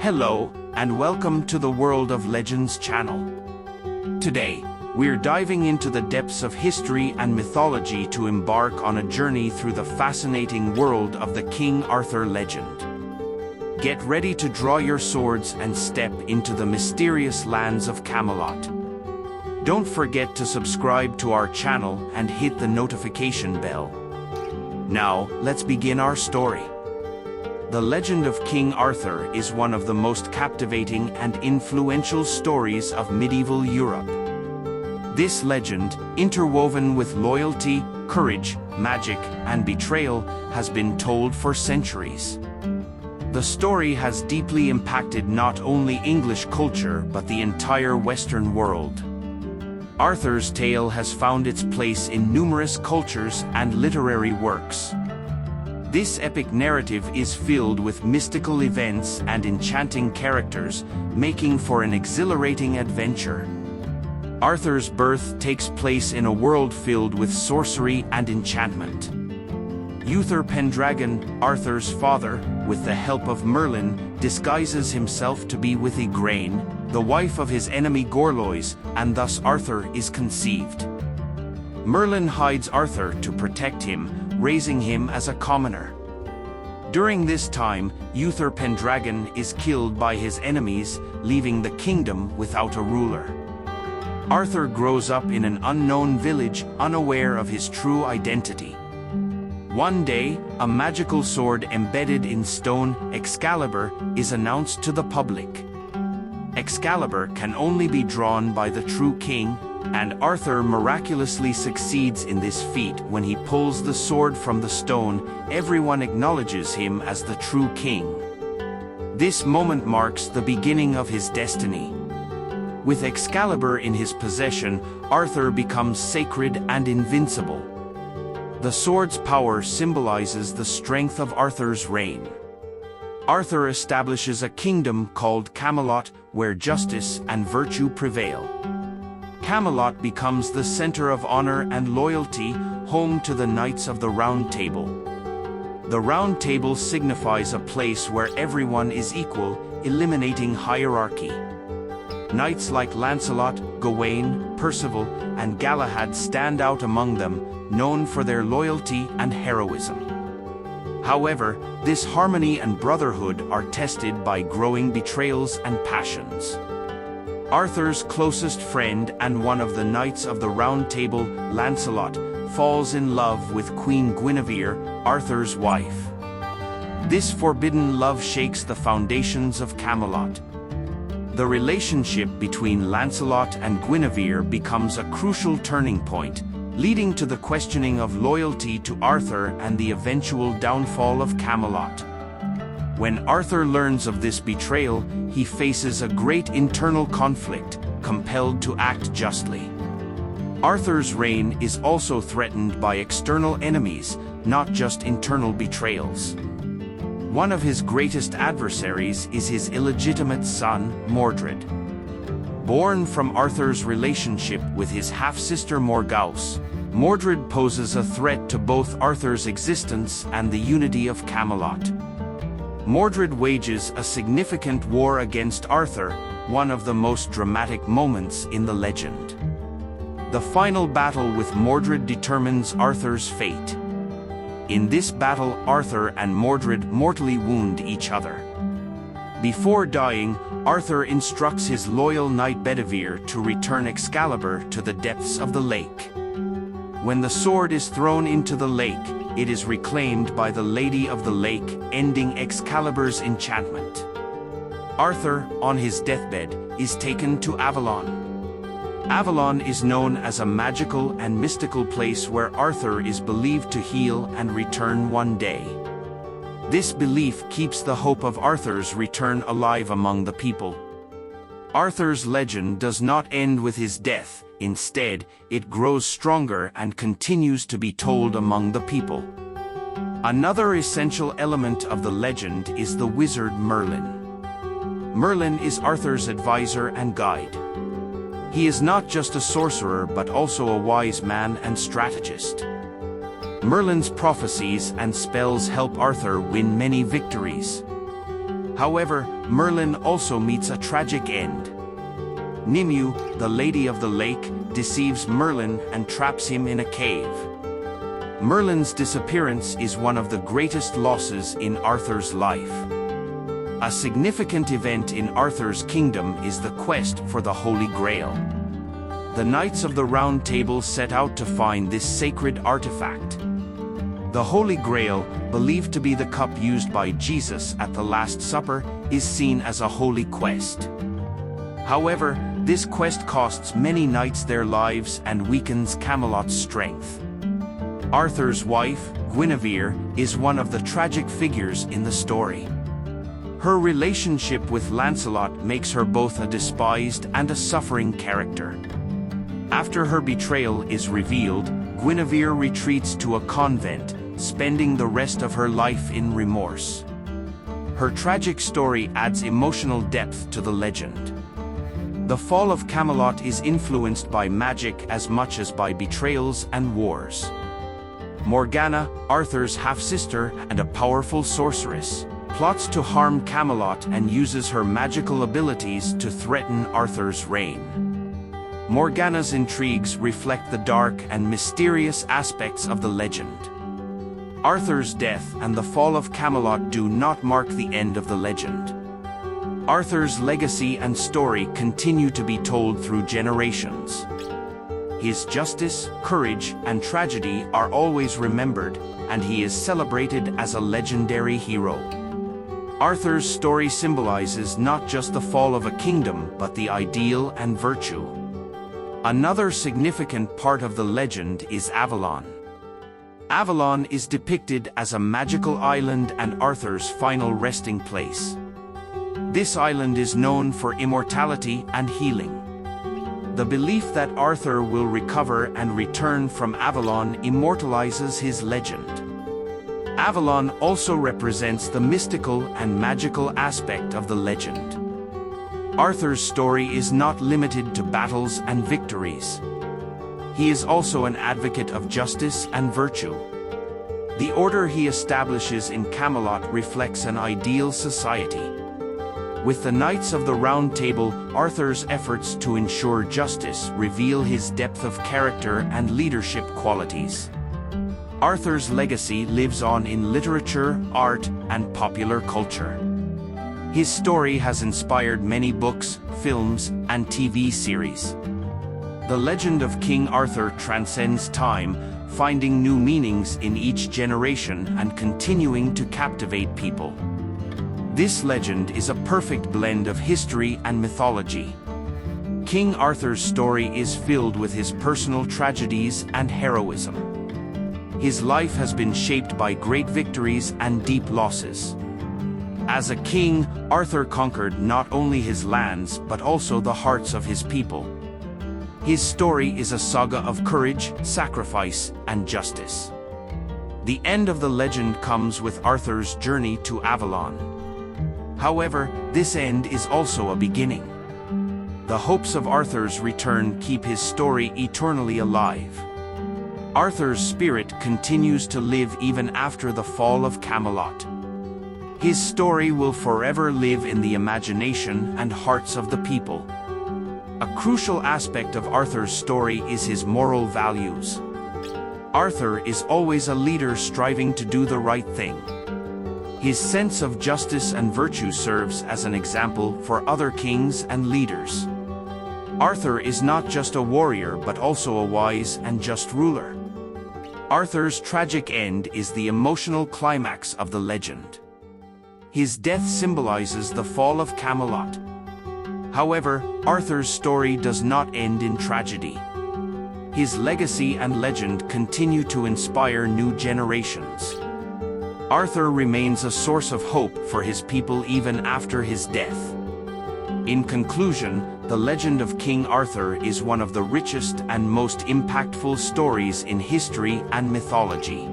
Hello, and welcome to the World of Legends channel. Today, we're diving into the depths of history and mythology to embark on a journey through the fascinating world of the King Arthur legend. Get ready to draw your swords and step into the mysterious lands of Camelot. Don't forget to subscribe to our channel and hit the notification bell. Now, let's begin our story. The legend of King Arthur is one of the most captivating and influential stories of medieval Europe. This legend, interwoven with loyalty, courage, magic, and betrayal, has been told for centuries. The story has deeply impacted not only English culture but the entire Western world. Arthur's tale has found its place in numerous cultures and literary works. This epic narrative is filled with mystical events and enchanting characters, making for an exhilarating adventure. Arthur's birth takes place in a world filled with sorcery and enchantment. Uther Pendragon, Arthur's father, with the help of Merlin, disguises himself to be with Igraine, the wife of his enemy Gorlois, and thus Arthur is conceived. Merlin hides Arthur to protect him, raising him as a commoner. During this time, Uther Pendragon is killed by his enemies, leaving the kingdom without a ruler. Arthur grows up in an unknown village, unaware of his true identity. One day, a magical sword embedded in stone, Excalibur, is announced to the public. Excalibur can only be drawn by the true king, and Arthur miraculously succeeds in this feat when he pulls the sword from the stone. Everyone acknowledges him as the true king. This moment marks the beginning of his destiny. With Excalibur in his possession, Arthur becomes sacred and invincible. The sword's power symbolizes the strength of Arthur's reign. Arthur establishes a kingdom called Camelot, where justice and virtue prevail. Camelot becomes the center of honor and loyalty, home to the Knights of the Round Table. The Round Table signifies a place where everyone is equal, eliminating hierarchy. Knights like Lancelot, Gawain, Percival, and Galahad stand out among them, known for their loyalty and heroism. However, this harmony and brotherhood are tested by growing betrayals and passions. Arthur's closest friend and one of the Knights of the Round Table, Lancelot, falls in love with Queen Guinevere, Arthur's wife. This forbidden love shakes the foundations of Camelot. The relationship between Lancelot and Guinevere becomes a crucial turning point, leading to the questioning of loyalty to Arthur and the eventual downfall of Camelot. When Arthur learns of this betrayal, he faces a great internal conflict, compelled to act justly. Arthur's reign is also threatened by external enemies, not just internal betrayals. One of his greatest adversaries is his illegitimate son, Mordred. Born from Arthur's relationship with his half-sister Morgause, Mordred poses a threat to both Arthur's existence and the unity of Camelot. Mordred wages a significant war against Arthur, one of the most dramatic moments in the legend. The final battle with Mordred determines Arthur's fate. In this battle, Arthur and Mordred mortally wound each other. Before dying, Arthur instructs his loyal knight Bedivere to return Excalibur to the depths of the lake. When the sword is thrown into the lake, it is reclaimed by the Lady of the Lake, ending Excalibur's enchantment. Arthur, on his deathbed, is taken to Avalon. Avalon is known as a magical and mystical place where Arthur is believed to heal and return one day. This belief keeps the hope of Arthur's return alive among the people. Arthur's legend does not end with his death. Instead, it grows stronger and continues to be told among the people. Another essential element of the legend is the wizard Merlin. Merlin is Arthur's advisor and guide. He is not just a sorcerer but also a wise man and strategist. Merlin's prophecies and spells help Arthur win many victories. However, Merlin also meets a tragic end. Nimue, the Lady of the Lake, deceives Merlin and traps him in a cave. Merlin's disappearance is one of the greatest losses in Arthur's life. A significant event in Arthur's kingdom is the quest for the Holy Grail. The Knights of the Round Table set out to find this sacred artifact. The Holy Grail, believed to be the cup used by Jesus at the Last Supper, is seen as a holy quest. However, this quest costs many knights their lives and weakens Camelot's strength. Arthur's wife, Guinevere, is one of the tragic figures in the story. Her relationship with Lancelot makes her both a despised and a suffering character. After her betrayal is revealed, Guinevere retreats to a convent, spending the rest of her life in remorse. Her tragic story adds emotional depth to the legend. The fall of Camelot is influenced by magic as much as by betrayals and wars. Morgana, Arthur's half-sister and a powerful sorceress, plots to harm Camelot and uses her magical abilities to threaten Arthur's reign. Morgana's intrigues reflect the dark and mysterious aspects of the legend. Arthur's death and the fall of Camelot do not mark the end of the legend. Arthur's legacy and story continue to be told through generations. His justice, courage, and tragedy are always remembered, and he is celebrated as a legendary hero. Arthur's story symbolizes not just the fall of a kingdom, but the ideal and virtue. Another significant part of the legend is Avalon. Avalon is depicted as a magical island and Arthur's final resting place. This island is known for immortality and healing. The belief that Arthur will recover and return from Avalon immortalizes his legend. Avalon also represents the mystical and magical aspect of the legend. Arthur's story is not limited to battles and victories. He is also an advocate of justice and virtue. The order he establishes in Camelot reflects an ideal society. With the Knights of the Round Table, Arthur's efforts to ensure justice reveal his depth of character and leadership qualities. Arthur's legacy lives on in literature, art, and popular culture. His story has inspired many books, films, and TV series. The legend of King Arthur transcends time, finding new meanings in each generation and continuing to captivate people. This legend is a perfect blend of history and mythology. King Arthur's story is filled with his personal tragedies and heroism. His life has been shaped by great victories and deep losses. As a king, Arthur conquered not only his lands but also the hearts of his people. His story is a saga of courage, sacrifice, and justice. The end of the legend comes with Arthur's journey to Avalon. However, this end is also a beginning. The hopes of Arthur's return keep his story eternally alive. Arthur's spirit continues to live even after the fall of Camelot. His story will forever live in the imagination and hearts of the people. A crucial aspect of Arthur's story is his moral values. Arthur is always a leader striving to do the right thing. His sense of justice and virtue serves as an example for other kings and leaders. Arthur is not just a warrior but also a wise and just ruler. Arthur's tragic end is the emotional climax of the legend. His death symbolizes the fall of Camelot. However, Arthur's story does not end in tragedy. His legacy and legend continue to inspire new generations. Arthur remains a source of hope for his people even after his death. In conclusion, the legend of King Arthur is one of the richest and most impactful stories in history and mythology.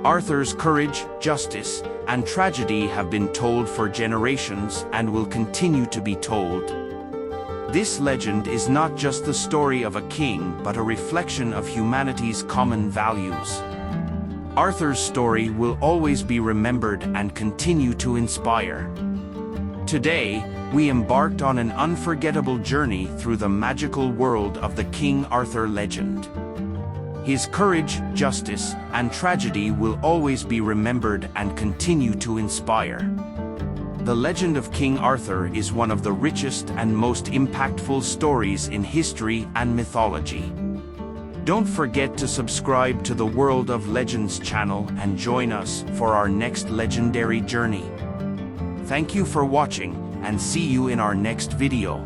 Arthur's courage, justice, and tragedy have been told for generations and will continue to be told. This legend is not just the story of a king but a reflection of humanity's common values. Arthur's story will always be remembered and continue to inspire. Today, we embarked on an unforgettable journey through the magical world of the King Arthur legend. His courage, justice, and tragedy will always be remembered and continue to inspire. The legend of King Arthur is one of the richest and most impactful stories in history and mythology. Don't forget to subscribe to the World of Legends channel and join us for our next legendary journey. Thank you for watching, and see you in our next video.